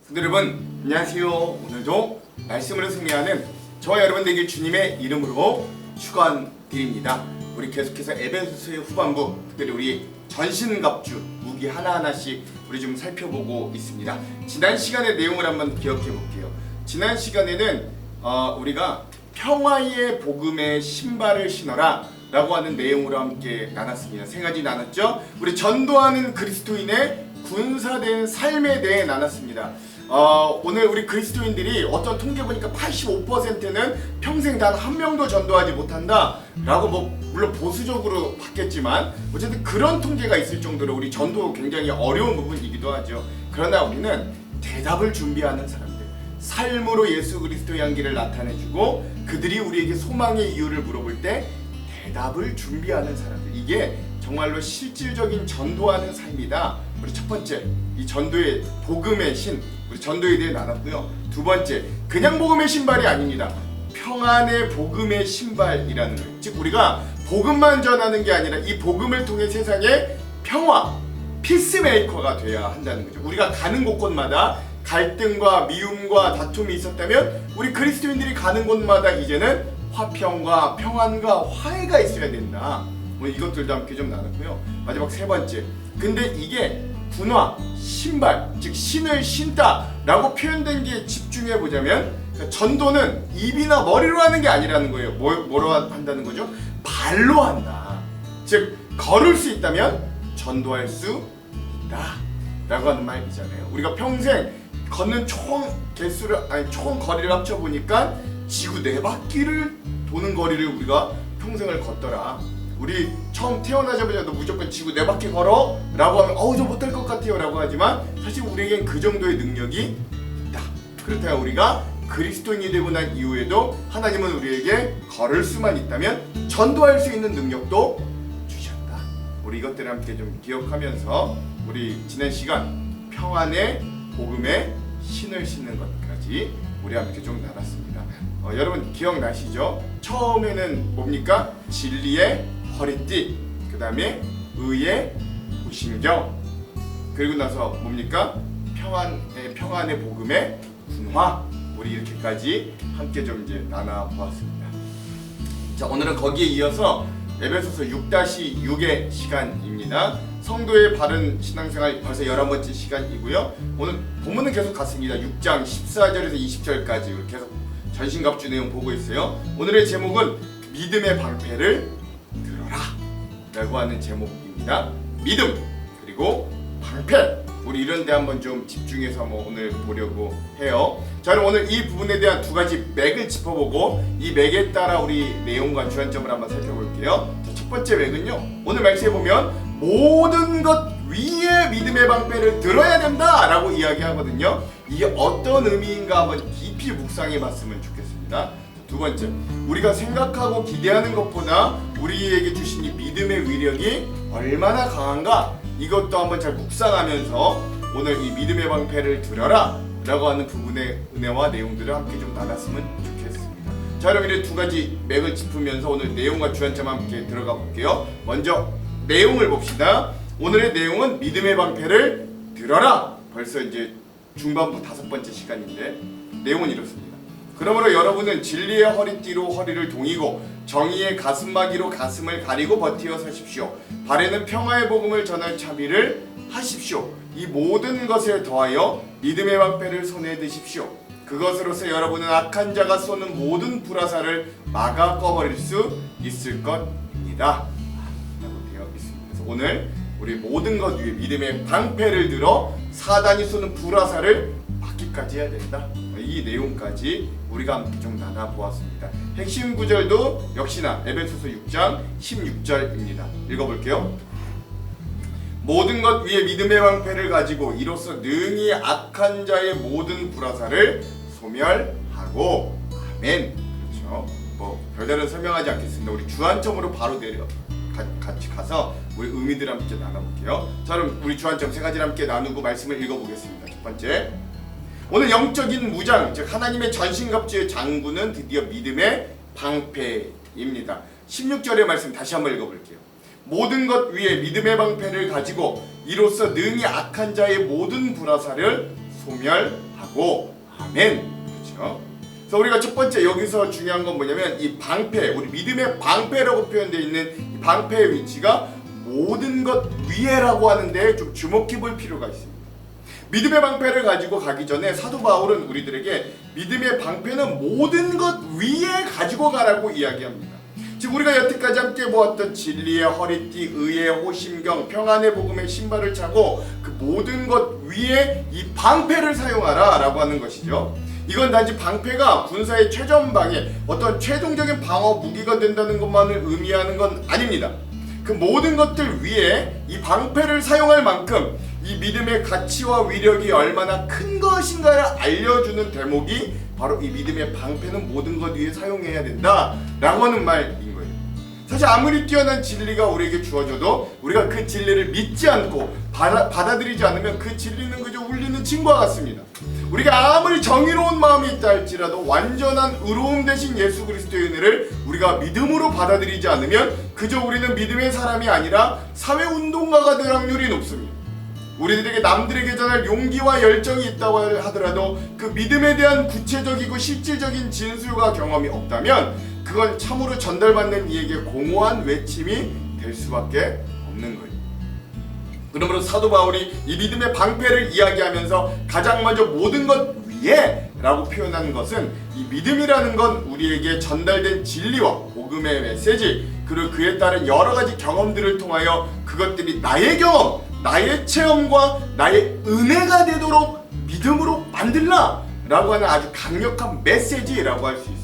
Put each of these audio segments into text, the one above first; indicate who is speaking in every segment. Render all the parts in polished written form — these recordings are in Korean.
Speaker 1: 성도 여러분, 안녕하세요. 오늘도 말씀으로 승리하는 저와 여러분 되길 주님의 이름으로 축원드립니다. 우리 계속해서 에베소서의 후반부, 특별히 우리 전신갑주 무기 하나하나씩 우리 좀 살펴보고 있습니다. 지난 시간의 내용을 한번 기억해 볼게요. 지난 시간에는 우리가 평화의 복음의 신발을 신어라 라고 하는 내용으로 함께 나눴습니다. 세 가지 나눴죠. 우리 전도하는 그리스도인의 군사된 삶에 대해 나눴습니다. 오늘 우리 그리스도인들이 어떤 통계 보니까 85%는 평생 단 한 명도 전도하지 못한다 라고 물론 보수적으로 봤겠지만 어쨌든 그런 통계가 있을 정도로 우리 전도 굉장히 어려운 부분이기도 하죠. 그러나 우리는 대답을 준비하는 사람들, 삶으로 예수 그리스도의 향기를 나타내주고 그들이 우리에게 소망의 이유를 물어볼 때 대답을 준비하는 사람들, 이게 정말로 실질적인 전도하는 삶이다. 우리 첫 번째, 이 전도의 복음의 신, 우리 전도에 대해 나눴고요. 두 번째, 그냥 복음의 신발이 아닙니다. 평안의 복음의 신발이라는 거예요. 즉 우리가 복음만 전하는 게 아니라 이 복음을 통해 세상에 평화, 피스메이커가 돼야 한다는 거죠. 우리가 가는 곳곳마다 갈등과 미움과 다툼이 있었다면 우리 그리스도인들이 가는 곳마다 이제는 화평과 평안과 화해가 있어야 된다. 오늘 이것들도 함께 좀 나눴고요. 마지막 세 번째, 근데 이게 군화, 신발, 즉 신을 신다라고 표현된 게 집중해 보자면, 그러니까 전도는 입이나 머리로 하는 게 아니라는 거예요. 뭐로 한다는 거죠? 발로 한다. 즉 걸을 수 있다면 전도할 수 있다라고 하는 말이잖아요. 우리가 평생 걷는 총 거리를 합쳐 보니까 지구 4바퀴를 도는 거리를 우리가 평생을 걷더라. 우리 처음 태어나자마자 너 무조건 지구 4바퀴 걸어? 라고 하면 저 못할 것 같아요 라고 하지만 사실 우리에겐 그 정도의 능력이 있다. 그렇다면 우리가 그리스도인이 되고 난 이후에도 하나님은 우리에게 걸을 수만 있다면 전도할 수 있는 능력도 주셨다. 우리 이것들을 함께 좀 기억하면서 우리 지난 시간 평안의 복음의 신을 신는 것까지 우리 함께 좀 나눴습니다. 여러분 기억나시죠? 처음에는 뭡니까? 진리의 허리띠, 그 다음에 의의 무신경, 그리고 나서 뭡니까? 평안의 복음의 군화. 우리 이렇게까지 함께 좀 이제 나눠보았습니다. 자, 오늘은 거기에 이어서 에베소서 6-6의 시간입니다. 성도의 바른 신앙생활 벌써 11번째 시간이고요. 오늘 본문은 계속 같습니다. 6장 14절에서 20절까지 계속 전신갑주 내용 보고 있어요. 오늘의 제목은 믿음의 방패를 들어라 라고 하는 제목입니다. 믿음 그리고 방패, 우리 이런 데 한번 좀 집중해서 오늘 보려고 해요. 자, 그럼 오늘 이 부분에 대한 두 가지 맥을 짚어보고 이 맥에 따라 우리 내용과 주안점을 한번 살펴볼게요. 자, 첫 번째 맥은요, 오늘 말씀해 보면 모든 것 위에 믿음의 방패를 들어야 된다 라고 이야기하거든요. 이게 어떤 의미인가 한번 깊이 묵상해 봤으면 좋겠습니다. 두 번째, 우리가 생각하고 기대하는 것보다 우리에게 주신 이 믿음의 위력이 얼마나 강한가, 이것도 한번 잘 묵상하면서 오늘 이 믿음의 방패를 들어라 라고 하는 부분의 은혜와 내용들을 함께 좀 나눴으면 좋겠습니다. 자, 그럼 이렇게 두 가지 맥을 짚으면서 오늘 내용과 주안점 함께 들어가 볼게요. 먼저 내용을 봅시다. 오늘의 내용은 믿음의 방패를 들어라. 벌써 이제 중반부 5번째 시간인데 내용은 이렇습니다. 그러므로 여러분은 진리의 허리띠로 허리를 동이고 정의의 가슴막이로 가슴을 가리고 버티어 서십시오. 발에는 평화의 복음을 전할 차비를 하십시오. 이 모든 것에 더하여 믿음의 방패를 손에 드십시오. 그것으로서 여러분은 악한 자가 쏘는 모든 불화살을 막아 꺼버릴 수 있을 것입니다. 라고 되어 있습니다. 그래서 오늘 우리 모든 것 위에 믿음의 방패를 들어 사단이 쏘는 불화살을 막기까지 해야 된다. 이 내용까지 우리가 함께 좀 나눠보았습니다. 핵심 구절도 역시나 에베소서 6장 16절입니다. 읽어볼게요. 모든 것 위에 믿음의 방패를 가지고 이로써 능히 악한 자의 모든 불화살을 소멸하고. 아멘. 그렇죠. 별다른 설명하지 않겠습니다. 우리 주안점으로 바로 같이 가서 우리 의미들 함께 나눠볼게요. 자, 그럼 우리 주안점 세 가지를 함께 나누고 말씀을 읽어보겠습니다. 첫 번째, 오늘 영적인 무장, 즉 하나님의 전신갑주의 장구는 드디어 믿음의 방패입니다. 16절의 말씀 다시 한번 읽어볼게요. 모든 것 위에 믿음의 방패를 가지고 이로써 능히 악한 자의 모든 불화살을 소멸하고 하고 아멘. 그렇죠? 그래서 우리가 첫 번째 여기서 중요한 건 뭐냐면 이 방패, 우리 믿음의 방패라고 표현되어 있는 이 방패의 위치가 모든 것 위에라고 하는데 좀 주목해 볼 필요가 있습니다. 믿음의 방패를 가지고 가기 전에 사도 바울은 우리들에게 믿음의 방패는 모든 것 위에 가지고 가라고 이야기합니다. 즉 우리가 여태까지 함께 보았던 진리의 허리띠, 의의 호심경, 평안의 복음의 신발을 차고 그 모든 것 위에 이 방패를 사용하라 라고 하는 것이죠. 이건 단지 방패가 군사의 최전방에 어떤 최종적인 방어 무기가 된다는 것만을 의미하는 건 아닙니다. 그 모든 것들 위에 이 방패를 사용할 만큼 이 믿음의 가치와 위력이 얼마나 큰 것인가를 알려주는 대목이 바로 이 믿음의 방패는 모든 것 위에 사용해야 된다 라고 하는 말인 거예요. 사실 아무리 뛰어난 진리가 우리에게 주어져도 우리가 그 진리를 믿지 않고 받아들이지 않으면 그 진리는 그저 울리는 징과 같습니다. 우리가 아무리 정의로운 마음이 있다 할지라도 완전한 의로움 대신 예수 그리스도의 은혜를 우리가 믿음으로 받아들이지 않으면 그저 우리는 믿음의 사람이 아니라 사회운동가가 될 확률이 높습니다. 우리들에게 남들에게 전할 용기와 열정이 있다고 하더라도 그 믿음에 대한 구체적이고 실질적인 진술과 경험이 없다면 그건 참으로 전달받는 이에게 공허한 외침이 될 수밖에 없는 거예요. 그러므로 사도 바울이 이 믿음의 방패를 이야기하면서 가장 먼저 모든 것 위에 라고 표현하는 것은 이 믿음이라는 건 우리에게 전달된 진리와 복음의 메시지 그리고 그에 따른 여러 가지 경험들을 통하여 그것들이 나의 경험, 나의 체험과 나의 은혜가 되도록 믿음으로 만들라 라고 하는 아주 강력한 메시지라고 할 수 있습니다.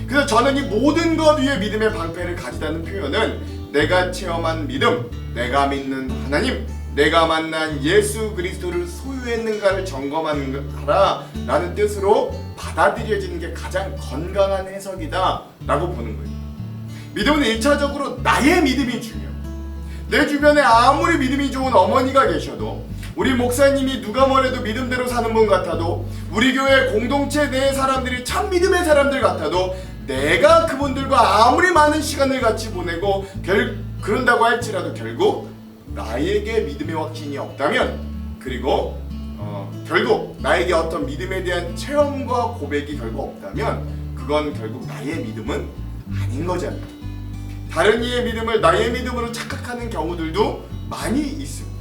Speaker 1: 그래서 저는 이 모든 것 위에 믿음의 방패를 가지다는 표현은 내가 체험한 믿음, 내가 믿는 하나님, 내가 만난 예수 그리스도를 소유했는가를 점검하라 라는 뜻으로 받아들여지는 게 가장 건강한 해석이다 라고 보는 거예요. 믿음은 1차적으로 나의 믿음이 중요해요. 내 주변에 아무리 믿음이 좋은 어머니가 계셔도 우리 목사님이 누가 뭐래도 믿음대로 사는 분 같아도 우리 교회 공동체 내 사람들이 참 믿음의 사람들 같아도 내가 그분들과 아무리 많은 시간을 같이 보내고 그런다고 할지라도 결국 나에게 믿음의 확신이 없다면 그리고 결국 나에게 어떤 믿음에 대한 체험과 고백이 결국 없다면 그건 결국 나의 믿음은 아닌 거잖아요. 다른 이의 믿음을 나의 믿음으로 착각하는 경우들도 많이 있습니다.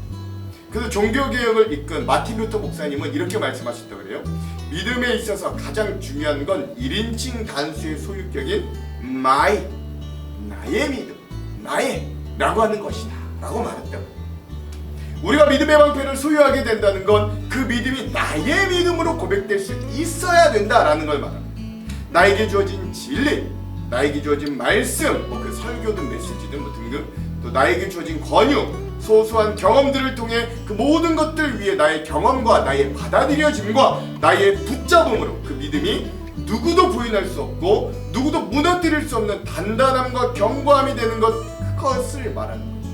Speaker 1: 그래서 종교개혁을 이끈 마틴 루터 목사님은 이렇게 말씀하셨다고 그래요. 믿음에 있어서 가장 중요한 건 1인칭 단수의 소유격인 나의 믿음, 나의 라고 하는 것이다 라고 말했다고. 우리가 믿음의 방패를 소유하게 된다는 건 그 믿음이 나의 믿음으로 고백될 수 있어야 된다라는 걸 말합니다. 나에게 주어진 진리, 나에게 주어진 말씀, 그 설교든 메시지든 등등 또 나에게 주어진 권유, 소소한 경험들을 통해 그 모든 것들 위에 나의 경험과 나의 받아들여짐과 나의 붙잡음으로 그 믿음이 누구도 부인할 수 없고 누구도 무너뜨릴 수 없는 단단함과 견고함이 되는 그것을 말하는 거죠.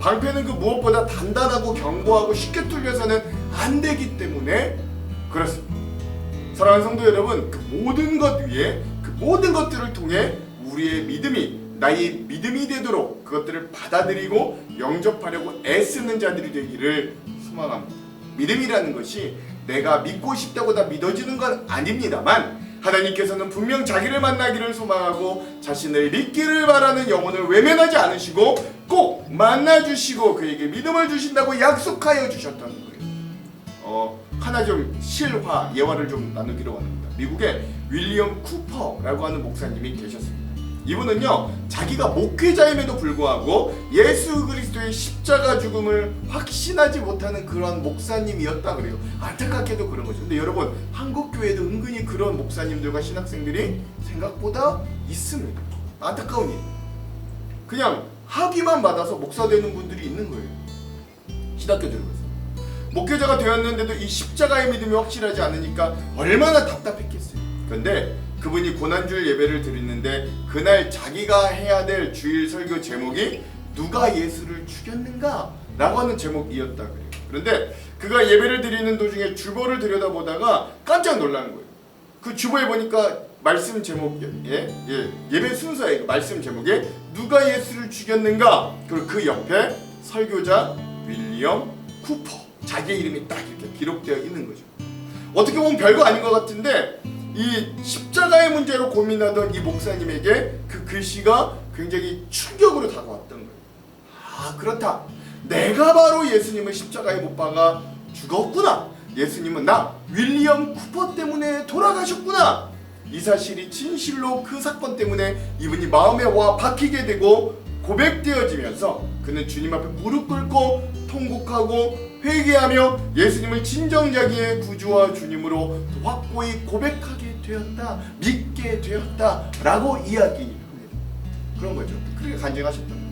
Speaker 1: 방패는 그 무엇보다 단단하고 견고하고 쉽게 뚫려서는 안 되기 때문에 그렇습니다. 사랑하는 성도 여러분, 그 모든 것 위에 그 모든 것들을 통해 우리의 믿음이 나의 믿음이 되도록 그것들을 받아들이고 영접하려고 애쓰는 자들이 되기를 소망합니다. 믿음이라는 것이 내가 믿고 싶다고 다 믿어지는 건 아닙니다만 하나님께서는 분명 자기를 만나기를 소망하고 자신을 믿기를 바라는 영혼을 외면하지 않으시고 꼭 만나주시고 그에게 믿음을 주신다고 약속하여 주셨다는 거예요. 하나 좀 예화를 좀 나누기로 합니다. 미국에 윌리엄 쿠퍼라고 하는 목사님이 계셨습니다. 이분은요 자기가 목회자임에도 불구하고 예수 그리스도의 십자가 죽음을 확신하지 못하는 그런 목사님이었다 그래요. 안타깝게도 그런 거죠. 근데 여러분 한국 교회도 은근히 그런 목사님들과 신학생들이 생각보다 있습니다. 안타까운 일. 그냥 학위만 받아서 목사 되는 분들이 있는 거예요. 신학교들을 가서 목회자가 되었는데도 이 십자가의 믿음이 확실하지 않으니까 얼마나 답답했겠어요. 그런데 그분이 고난주일 예배를 드리는데 그날 자기가 해야 될 주일 설교 제목이 누가 예수를 죽였는가? 라고 하는 제목이었다 그래요. 그런데 그가 예배를 드리는 도중에 주보를 들여다보다가 깜짝 놀라는 거예요. 그 주보에 보니까 말씀 제목에 예배 순서에 말씀 제목에 누가 예수를 죽였는가? 그리고 그 옆에 설교자 윌리엄 쿠퍼 자기의 이름이 딱 이렇게 기록되어 있는 거죠. 어떻게 보면 별거 아닌 것 같은데 이 십자가의 문제로 고민하던 이 목사님에게 그 글씨가 굉장히 충격으로 다가왔던 거예요. 아, 그렇다. 내가 바로 예수님을 십자가에 못 박아 죽었구나. 예수님은 나 윌리엄 쿠퍼 때문에 돌아가셨구나. 이 사실이 진실로 그 사건 때문에 이분이 마음에 와 박히게 되고 고백되어지면서 그는 주님 앞에 무릎 꿇고 통곡하고 회개하며 예수님을 진정 자기의 구주와 주님으로 확고히 고백하게 되었다, 믿게 되었다 라고 이야기합니다. 그런 거죠. 그렇게 간증하셨던 거예요.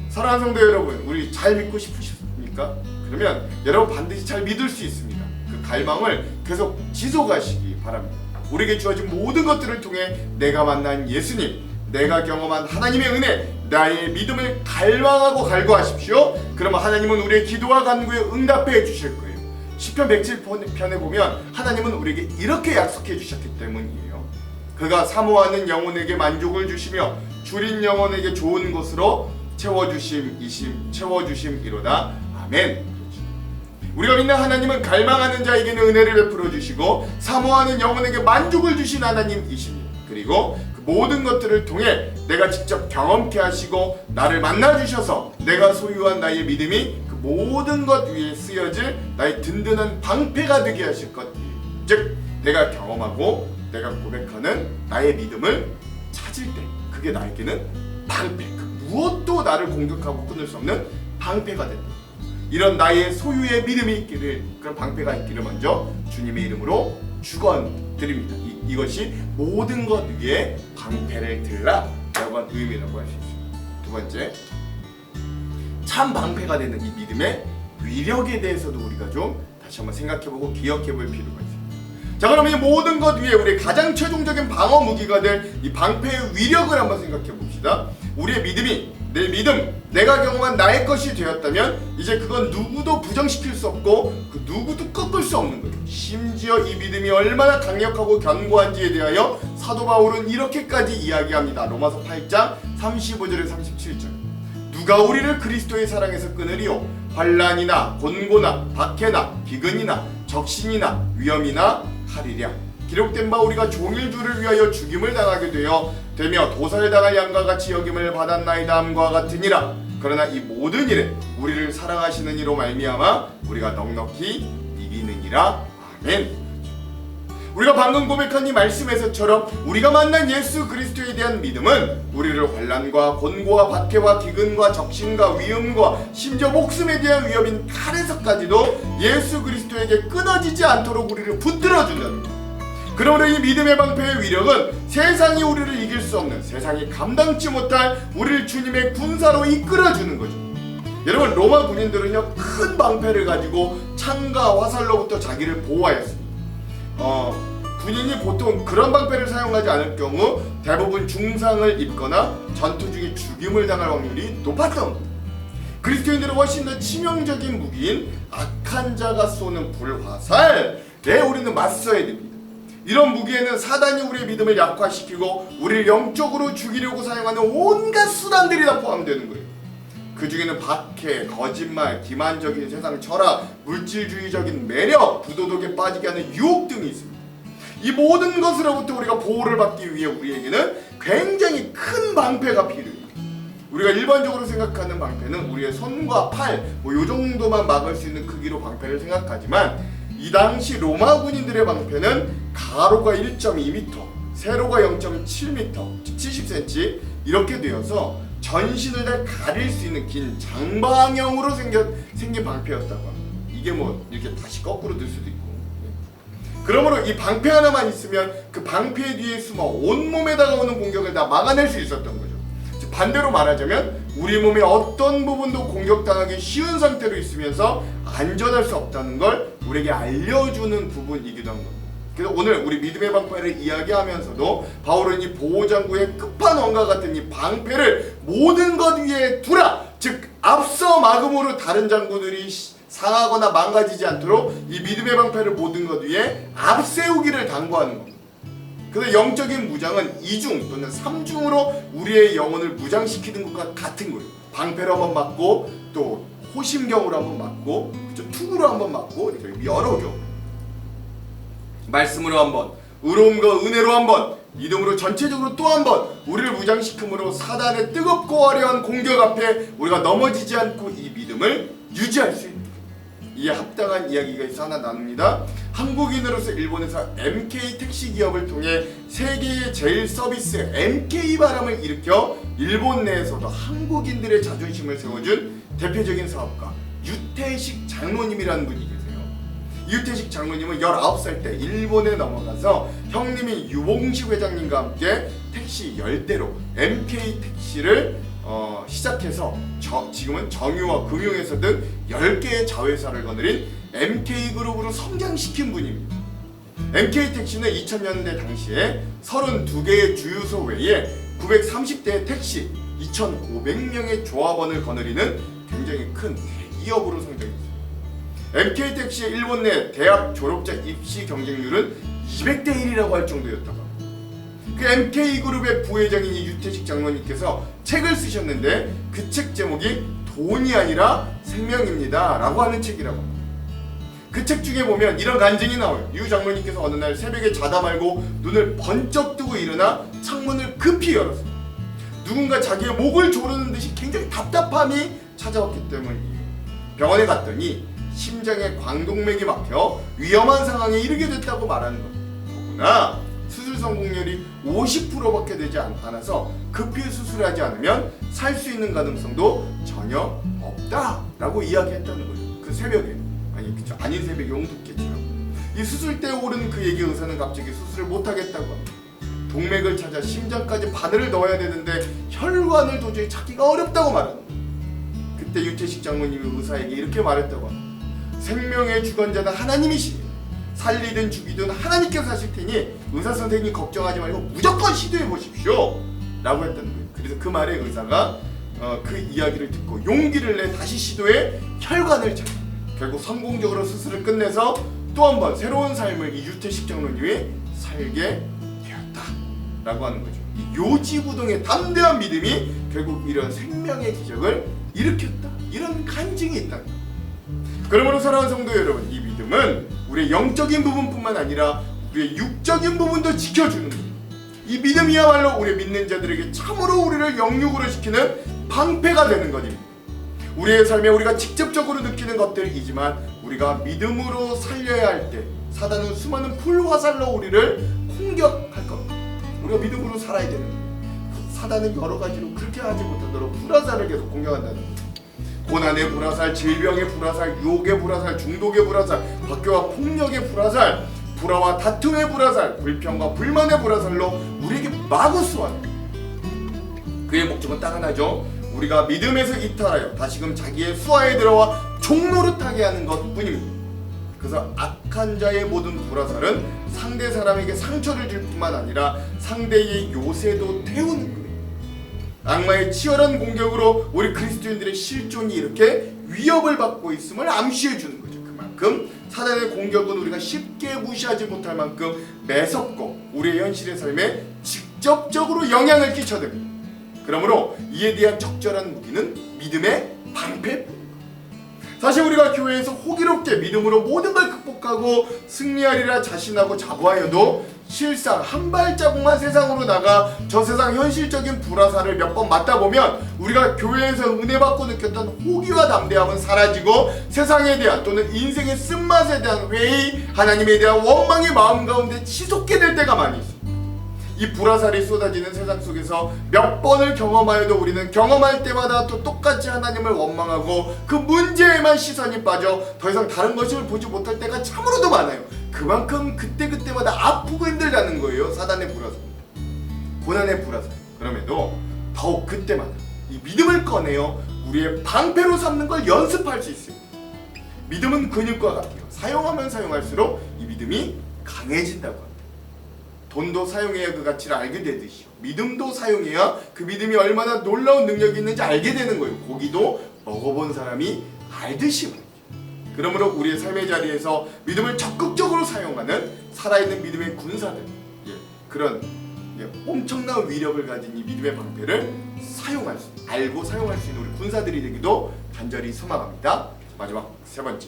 Speaker 1: 사랑하는 성도 여러분, 우리 잘 믿고 싶으십니까? 그러면 여러분 반드시 잘 믿을 수 있습니다. 그 갈망을 계속 지속하시기 바랍니다. 우리에게 주어진 모든 것들을 통해 내가 만난 예수님, 내가 경험한 하나님의 은혜, 나의 믿음을 갈망하고 갈구하십시오. 그러면 하나님은 우리의 기도와 간구에 응답해 주실 거예요. 시편 107편에 보면 하나님은 우리에게 이렇게 약속해 주셨기 때문이에요. 그가 사모하는 영혼에게 만족을 주시며 줄인 영혼에게 좋은 것으로 채워주심이로다. 아멘. 우리가 믿는 하나님은 갈망하는 자에게는 은혜를 베풀어 주시고 사모하는 영혼에게 만족을 주신 하나님이십니다. 그리고 그 모든 것들을 통해 내가 직접 경험케 하시고 나를 만나 주셔서 내가 소유한 나의 믿음이 그 모든 것 위에 쓰여질 나의 든든한 방패가 되게 하실 것. 즉 내가 경험하고 내가 고백하는 나의 믿음을 찾을 때 그게 나에게는 방패, 그 무엇도 나를 공격하고 끊을 수 없는 방패가 된다. 이런 나의 소유의 믿음이 있기를, 그런 방패가 있기를 먼저 주님의 이름으로 축원드립니다. 이것이 모든 것 위에 방패를 들라 라고 한 의미라고 할 수 있습니다. 두 번째, 참 방패가 되는 이 믿음의 위력에 대해서도 우리가 좀 다시 한번 생각해보고 기억해볼 필요가 있습니다. 자, 그러면 이 모든 것 위에 우리의 가장 최종적인 방어 무기가 될 이 방패의 위력을 한번 생각해 봅시다. 우리의 믿음이 내 믿음, 내가 경험한 나의 것이 되었다면 이제 그건 누구도 부정시킬 수 없고 그 누구도 꺾을 수 없는 거예요. 심지어 이 믿음이 얼마나 강력하고 견고한지에 대하여 사도 바울은 이렇게까지 이야기합니다. 로마서 8장 35절에 37절. 누가 우리를 그리스도의 사랑에서 끊으리요? 환난이나 곤고나 박해나 기근이나 적신이나 위험이나 칼이랴. 기록된 바 우리가 종일주를 위하여 죽임을 당하게 되며 도살당할 양과 같이 여김을 받았나이다 함과 같으니라. 그러나 이 모든 일에 우리를 사랑하시는 이로 말미암아 우리가 넉넉히 이기느니라. 아멘. 우리가 방금 고백한 이 말씀에서처럼 우리가 만난 예수 그리스도에 대한 믿음은 우리를 환난과 곤고와 박해와 기근과 적신과 위험과 심지어 목숨에 대한 위협인 칼에서까지도 예수 그리스도에게 끊어지지 않도록 우리를 붙들어 준다는 거예요. 그러므로 이 믿음의 방패의 위력은 세상이 우리를 이길 수 없는, 세상이 감당치 못할 우리를 주님의 군사로 이끌어주는 거죠. 여러분, 로마 군인들은요 큰 방패를 가지고 창과 화살로부터 자기를 보호하였습니다. 군인이 보통 그런 방패를 사용하지 않을 경우 대부분 중상을 입거나 전투 중에 죽임을 당할 확률이 높았던 겁니다. 그리스도인들은 훨씬 더 치명적인 무기인 악한 자가 쏘는 불화살에 우리는 맞서야 됩니다. 이런 무기에는 사단이 우리의 믿음을 약화시키고 우리를 영적으로 죽이려고 사용하는 온갖 수단들이 다 포함되는 거예요. 그 중에는 박해, 거짓말, 기만적인 세상 철학, 물질주의적인 매력, 부도덕에 빠지게 하는 유혹 등이 있습니다. 이 모든 것으로부터 우리가 보호를 받기 위해 우리에게는 굉장히 큰 방패가 필요해요. 우리가 일반적으로 생각하는 방패는 우리의 손과 팔, 요 정도만 막을 수 있는 크기로 방패를 생각하지만 이 당시 로마 군인들의 방패는 가로가 1.2m, 세로가 0.7m, 즉 70cm 이렇게 되어서 전신을 다 가릴 수 있는 긴 장방형으로 생긴 방패였다고 합니다. 이게 뭐 이렇게 다시 거꾸로 들 수도 있고. 그러므로 이 방패 하나만 있으면 그 방패 뒤에 숨어 온몸에 다가오는 공격을 다 막아낼 수 있었던 거죠. 즉 반대로 말하자면 우리 몸의 어떤 부분도 공격당하기 쉬운 상태로 있으면서 안전할 수 없다는 걸 우리에게 알려주는 부분이기도 한 겁니다. 그래서 오늘 우리 믿음의 방패를 이야기하면서도 바울은 이 보호장구의 끝판왕과 같은 이 방패를 모든 것 위에 두라! 즉 앞서 막음으로 다른 장구들이 상하거나 망가지지 않도록 이 믿음의 방패를 모든 것 위에 앞세우기를 당부하는 겁니다. 그래서 영적인 무장은 2중 또는 3중으로 우리의 영혼을 무장시키는 것과 같은 거예요. 방패로 한번 맞고 또 호심경으로 한번 맞고 투구로 한번 맞고 이렇게 여러 경우. 말씀으로 한번, 의로움과 은혜로 한번, 믿음으로 전체적으로 또 한번 우리를 무장시킴으로 사단의 뜨겁고 화려한 공격 앞에 우리가 넘어지지 않고 이 믿음을 유지할 수 있는, 이에 합당한 이야기가 있어 하나 나눕니다. 한국인으로서 일본에서 MK 택시 기업을 통해 세계의 제일 서비스 MK 바람을 일으켜 일본 내에서도 한국인들의 자존심을 세워준 대표적인 사업가 유태식 장로님이라는 분이 계세요. 유태식 장로님은 19살 때 일본에 넘어가서 형님인 유봉식 회장님과 함께 택시 10대로 MK 택시를 시작해서 지금은 정유와 금융회사 등 10개의 자회사를 거느린 MK그룹으로 성장시킨 분입니다. MK택시는 2000년대 당시에 32개의 주유소 외에 930대의 택시, 2500명의 조합원을 거느리는 굉장히 큰 대기업으로 성장했습니다. MK택시의 일본 내 대학 졸업자 입시 경쟁률은 200대 1이라고 할 정도였다고 합니다. 그 MK그룹의 부회장인 유태식 장로님께서 책을 쓰셨는데 그 책 제목이 돈이 아니라 생명입니다 라고 하는 책이라고 합니다. 그 책 중에 보면 이런 간증이 나와요. 유 장로님께서 어느 날 새벽에 자다 말고 눈을 번쩍 뜨고 일어나 창문을 급히 열었어요. 누군가 자기의 목을 조르는 듯이 굉장히 답답함이 찾아왔기 때문이에요. 병원에 갔더니 심장에 광동맥이 막혀 위험한 상황에 이르게 됐다고 말하는 거구나. 수술 성공률이 50%밖에 되지 않아서 급히 수술하지 않으면 살 수 있는 가능성도 전혀 없다라고 이야기했다는 거죠. 그 새벽에, 아닌 새벽에 용두깨처럼 이 수술대에 오른 그에게 의사는 갑자기 수술을 못하겠다고 합니다. 동맥을 찾아 심장까지 바늘을 넣어야 되는데 혈관을 도저히 찾기가 어렵다고 말하는 거예요. 그때 유태식 장로님이 의사에게 이렇게 말했다고 합니다. 생명의 주관자는 하나님이시니 살리든 죽이든 하나님께서 하실 테니 의사 선생님이 걱정하지 말고 무조건 시도해 보십시오 라고 했다는 거예요. 그래서 그 말에 의사가 그 이야기를 듣고 용기를 내 다시 시도해 혈관을 찾고 결국 성공적으로 수술을 끝내서 또 한 번 새로운 삶을 이 유태식 장로님이 살게 되었다 라고 하는 거죠. 이 요지부동의 담대한 믿음이 결국 이런 생명의 기적을 일으켰다, 이런 간증이 있다는 거예요. 그러므로 사랑하는 성도 여러분, 이 믿음은 우리의 영적인 부분뿐만 아니라 우리의 육적인 부분도 지켜주는 거예요. 이 믿음이야말로 우리 믿는 자들에게 참으로 우리를 영육으로 지키는 방패가 되는 것입니다. 우리의 삶에 우리가 직접적으로 느끼는 것들이지만 우리가 믿음으로 살려야 할 때 사단은 수많은 불화살로 우리를 공격할 겁니다. 우리가 믿음으로 살아야 되는 거예요. 사단은 여러 가지로 그렇게 하지 못하도록 불화살을 계속 공격한다는 거예요. 고난의 불화살, 질병의 불화살, 유혹의 불화살, 중독의 불화살, 박해와 폭력의 불화살, 불화와 다툼의 불화살, 불평과 불만의 불화살로 우리에게 마구 쏘아요. 그의 목적은 딱 하나죠. 우리가 믿음에서 이탈하여 다시금 자기의 수하에 들어와 종노릇하게 하는 것뿐입니다. 그래서 악한 자의 모든 불화살은 상대 사람에게 상처를 줄 뿐만 아니라 상대의 요새도 태우는 거예요. 악마의 치열한 공격으로 우리 그리스도인들의 실존이 이렇게 위협을 받고 있음을 암시해 주는 거죠. 그만큼 사단의 공격은 우리가 쉽게 무시하지 못할 만큼 매섭고 우리의 현실의 삶에 직접적으로 영향을 끼쳐댑니다. 그러므로 이에 대한 적절한 무기는 믿음의 방패뿐입니다. 사실 우리가 교회에서 호기롭게 믿음으로 모든 걸 극복하고 승리하리라 자신하고 자부하여도 실상 한 발자국만 세상으로 나가 저 세상 현실적인 불화살을 몇 번 맞다 보면 우리가 교회에서 은혜 받고 느꼈던 호기와 담대함은 사라지고 세상에 대한 또는 인생의 쓴맛에 대한 회의, 하나님에 대한 원망의 마음 가운데 치솟게 될 때가 많이 있습니다. 이 불화살이 쏟아지는 세상 속에서 몇 번을 경험하여도 우리는 경험할 때마다 또 똑같이 하나님을 원망하고 그 문제에만 시선이 빠져 더 이상 다른 것을 보지 못할 때가 참으로도 많아요. 그만큼 그때그때마다 아프고 힘들다는 거예요. 사단의 불화살, 고난의 불화살. 그럼에도 더욱 그때마다 이 믿음을 꺼내어 우리의 방패로 삼는 걸 연습할 수 있습니다. 믿음은 근육과 같아요. 사용하면 사용할수록 이 믿음이 강해진다고 합니다. 돈도 사용해야 그 가치를 알게 되듯이요. 믿음도 사용해야 그 믿음이 얼마나 놀라운 능력이 있는지 알게 되는 거예요. 고기도 먹어본 사람이 알듯이 말이죠. 그러므로 우리의 삶의 자리에서 믿음을 적극적으로 사용하는 살아있는 믿음의 군사들, 그런 엄청난 위력을 가진 이 믿음의 방패를 알고 사용할 수 있는 우리 군사들이 되기도 간절히 소망합니다. 마지막 세 번째,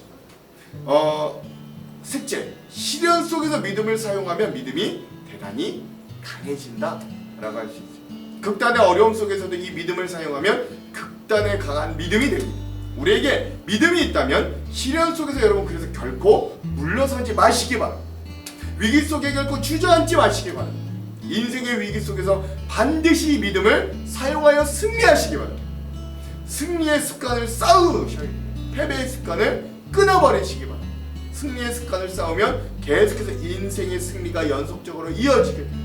Speaker 1: 셋째, 시련 속에서 믿음을 사용하면 믿음이 대단히 강해진다 라고 할 수 있어요. 극단의 어려움 속에서도 이 믿음을 사용하면 극단의 강한 믿음이 됩니다. 우리에게 믿음이 있다면 시련 속에서 여러분 그래서 결코 물러서지 마시기 바랍니다. 위기 속에 결코 주저앉지 마시기 바랍니다. 인생의 위기 속에서 반드시 이 믿음을 사용하여 승리하시기 바랍니다. 승리의 습관을 쌓으셔야 됩니다. 패배의 습관을 끊어버리시기 바랍니다. 승리의 습관을 쌓으면 계속해서 인생의 승리가 연속적으로 이어지게 됩니다.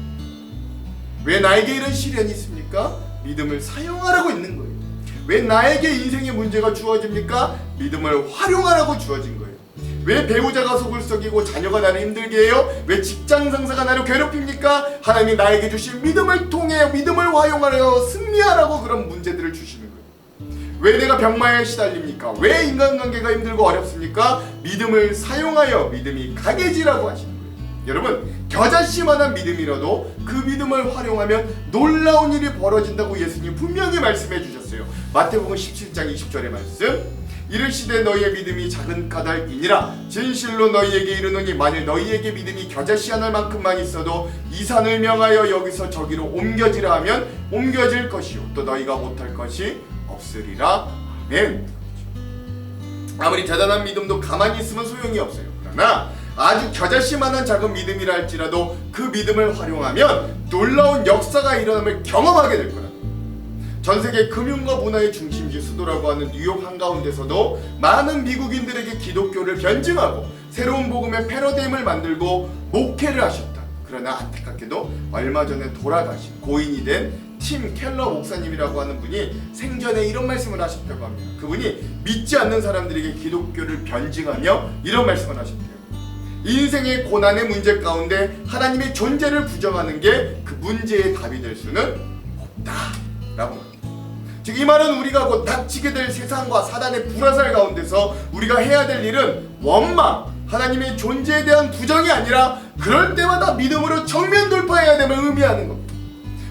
Speaker 1: 왜 나에게 이런 시련이 있습니까? 믿음을 사용하라고 있는 거예요. 왜 나에게 인생의 문제가 주어집니까? 믿음을 활용하라고 주어진 거예요. 왜 배우자가 속을 썩이고 자녀가 나를 힘들게 해요? 왜 직장 상사가 나를 괴롭힙니까? 하나님이 나에게 주신 믿음을 통해 믿음을 활용하여 승리하라고 그런 문제들을 주시는 거예요. 왜 내가 병마에 시달립니까? 왜 인간관계가 힘들고 어렵습니까? 믿음을 사용하여 믿음이 강해지라고 하시는 거예요. 여러분, 겨자씨만한 믿음이라도 그 믿음을 활용하면 놀라운 일이 벌어진다고 예수님 분명히 말씀해 주셨어요. 마태복음 17장 20절의 말씀, 이르시되 너희의 믿음이 작은 까닭이니라. 진실로 너희에게 이르노니 만일 너희에게 믿음이 겨자씨 하나만큼만 있어도 이 산을 명하여 여기서 저기로 옮겨지라 하면 옮겨질 것이요 또 너희가 못할 것이 없으리라. 아멘. 아무리 대단한 믿음도 가만히 있으면 소용이 없어요. 그러나 아주 겨자씨만한 작은 믿음이라 할지라도 그 믿음을 활용하면 놀라운 역사가 일어남을 경험하게 될 거라. 전세계 금융과 문화의 중심지 수도라고 하는 뉴욕 한가운데서도 많은 미국인들에게 기독교를 변증하고 새로운 복음의 패러다임을 만들고 목회를 하셨다. 그러나 안타깝게도 얼마 전에 돌아가신 고인이 된 팀 켈러 목사님이라고 하는 분이 생전에 이런 말씀을 하셨다고 합니다. 그분이 믿지 않는 사람들에게 기독교를 변증하며 이런 말씀을 하셨대요. 인생의 고난의 문제 가운데 하나님의 존재를 부정하는 게 그 문제의 답이 될 수는 없다라고 합니다. 즉 이 말은 우리가 곧 닥치게 될 세상과 사단의 불화살 가운데서 우리가 해야 될 일은 원망, 하나님의 존재에 대한 부정이 아니라 그럴 때마다 믿음으로 정면 돌파해야 됨을 의미하는 겁니다.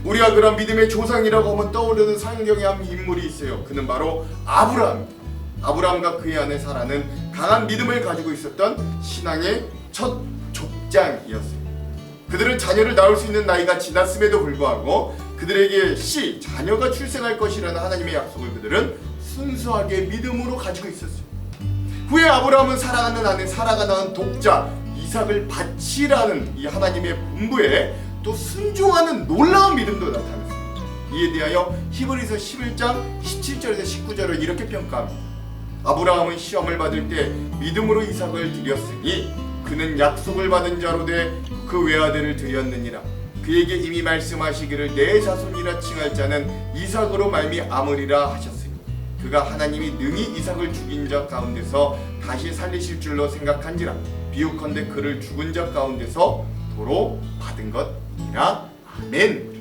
Speaker 1: 우리가 그런 믿음의 조상이라고 하면 떠오르는 성경의 한 인물이 있어요. 그는 바로 아브라함입니다. 아브라함과 그의 아내 사라는 강한 믿음을 가지고 있었던 신앙의 첫 족장이었어요. 그들은 자녀를 낳을 수 있는 나이가 지났음에도 불구하고 그들에게 자녀가 출생할 것이라는 하나님의 약속을 그들은 순수하게 믿음으로 가지고 있었어요. 후에 아브라함은 사랑하는 아내 사라가 낳은 독자 이삭을 바치라는 이 하나님의 분부에 또 순종하는 놀라운 믿음도 나타났습니다. 이에 대하여 히브리서 11장 17절에서 19절을 이렇게 평가합니다. 아브라함은 시험을 받을 때 믿음으로 이삭을 드렸으니 그는 약속을 받은 자로 돼 그 외아들을 드렸느니라. 그에게 이미 말씀하시기를 내 자손이라 칭할 자는 이삭으로 말미암으리라 하셨으니 그가 하나님이 능히 이삭을 죽인 자 가운데서 다시 살리실 줄로 생각한지라. 비유컨대 그를 죽은 자 가운데서 도로 받은 것이라. 아멘.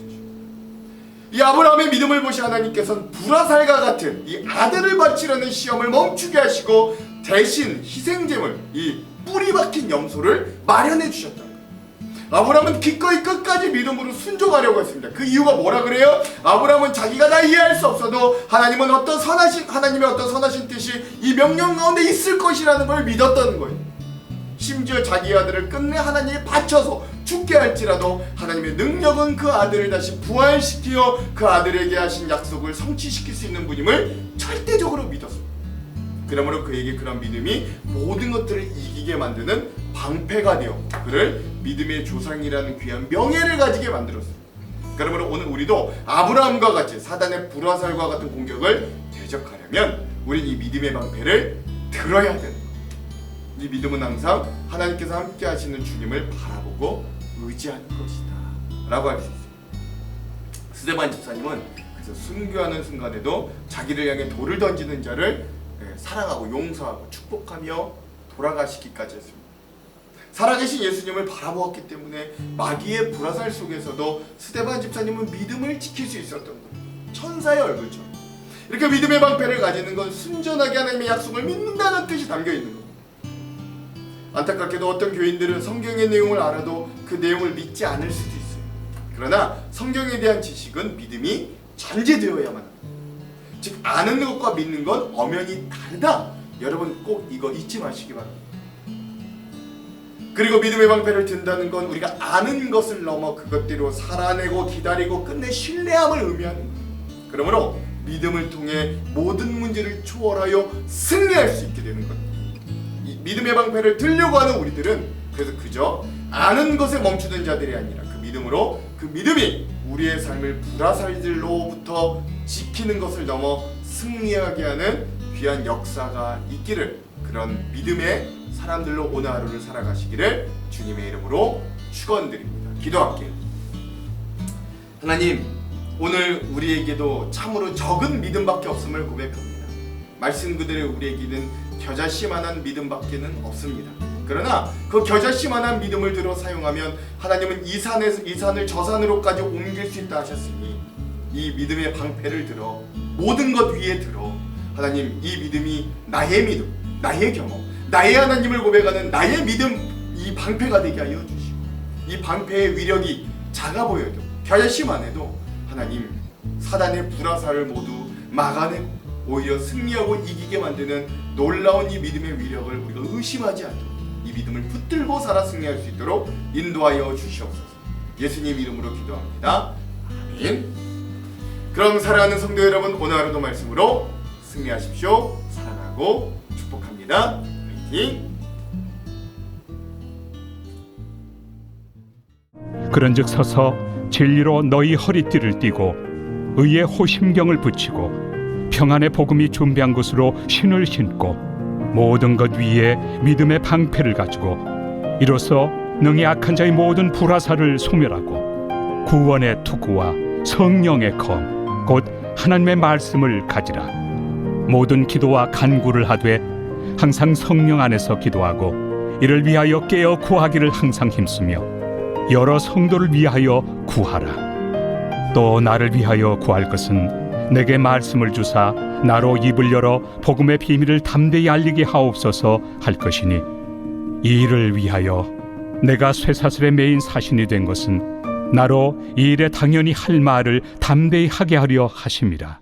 Speaker 1: 이 아브라함의 믿음을 보시 하나님께서는 불화살과 같은 이 아들을 바치려는 시험을 멈추게 하시고 대신 희생제물, 이 뿌리 박힌 염소를 마련해 주셨다는 거예요. 아브라함은 기꺼이 끝까지 믿음으로 순종하려고 했습니다. 그 이유가 뭐라 그래요? 아브라함은 자기가 다 이해할 수 없어도 하나님의 어떤 선하신 뜻이 이 명령 가운데 있을 것이라는 걸 믿었다는 거예요. 심지어 자기 아들을 끝내 하나님에 바쳐서 죽게 할지라도 하나님의 능력은 그 아들을 다시 부활시키어 그 아들에게 하신 약속을 성취시킬 수 있는 분임을 절대적으로 믿었습니다. 그러므로 그에게 그런 믿음이 모든 것들을 이기게 만드는 방패가 되어 그를 믿음의 조상이라는 귀한 명예를 가지게 만들었습니다. 그러므로 오늘 우리도 아브라함과 같이 사단의 불화살과 같은 공격을 대적하려면 우리는 이 믿음의 방패를 들어야 되는 거예요. 이 믿음은 항상 하나님께서 함께 하시는 주님을 바라보고 의지하는 것이다 라고 할 수 있어요. 스데반 집사님은 그래서 순교하는 순간에도 자기를 향해 돌을 던지는 자를 사랑하고 용서하고 축복하며 돌아가시기까지 했습니다. 살아계신 예수님을 바라보았기 때문에 마귀의 불화살 속에서도 스데반 집사님은 믿음을 지킬 수 있었던 거예요. 천사의 얼굴처럼. 이렇게 믿음의 방패를 가지는 건 순전하게 하나님의 약속을 믿는다는 뜻이 담겨있는 거예요. 안타깝게도 어떤 교인들은 성경의 내용을 알아도 그 내용을 믿지 않을 수도 있어요. 그러나 성경에 대한 지식은 믿음이 전제되어야만 합니다. 즉 아는 것과 믿는 건 엄연히 다르다. 여러분 꼭 이거 잊지 마시기 바랍니다. 그리고 믿음의 방패를 든다는 건 우리가 아는 것을 넘어 그것대로 살아내고 기다리고 끝내 신뢰함을 의미하는 거예요. 그러므로 믿음을 통해 모든 문제를 초월하여 승리할 수 있게 되는 것. 이 믿음의 방패를 들려고 하는 우리들은 그래서 그저 아는 것에 멈추는 자들이 아니라 그 믿음으로, 그 믿음이 우리의 삶을 불화살들로부터 지키는 것을 넘어 승리하게 하는 귀한 역사가 있기를, 그런 믿음의 사람들로 오늘 하루를 살아가시기를 주님의 이름으로 축원드립니다. 기도할게요. 하나님, 오늘 우리에게도 참으로 적은 믿음밖에 없음을 고백합니다. 말씀 그대로 우리에게는 겨자씨만한 믿음밖에는 없습니다. 그러나 그 겨자씨만한 믿음을 들어 사용하면 하나님은 이 산을 저 산으로까지 옮길 수 있다 하셨으니, 이 믿음의 방패를 들어 모든 것 위에 들어 하나님, 이 믿음이 나의 믿음, 나의 경험, 나의 하나님을 고백하는 나의 믿음, 이 방패가 되게 하여 주시고, 이 방패의 위력이 작아 보여도 겨자씨만 해도 하나님, 사단의 불화살을 모두 막아내고 오히려 승리하고 이기게 만드는 놀라운 이 믿음의 위력을 우리가 의심하지 않도록, 이 믿음을 붙들고 살아 승리할 수 있도록 인도하여 주시옵소서. 예수님 이름으로 기도합니다. 아멘. 그럼 사랑하는 성도 여러분, 오늘 하루도 말씀으로 승리하십시오. 사랑하고 축복합니다. 화이팅!
Speaker 2: 그런즉 서서 진리로 너희 허리띠를 띠고 의의 호심경을 붙이고 평안의 복음이 준비한 곳으로 신을 신고 모든 것 위에 믿음의 방패를 가지고 이로써 능히 악한 자의 모든 불화살을 소멸하고 구원의 투구와 성령의 검 곧 하나님의 말씀을 가지라. 모든 기도와 간구를 하되 항상 성령 안에서 기도하고 이를 위하여 깨어 구하기를 항상 힘쓰며 여러 성도를 위하여 구하라. 또 나를 위하여 구할 것은 내게 말씀을 주사 나로 입을 열어 복음의 비밀을 담대히 알리게 하옵소서 할 것이니, 이 일을 위하여 내가 쇠사슬에 매인 사신이 된 것은 나로 이 일에 당연히 할 말을 담대히 하게 하려 하심이라.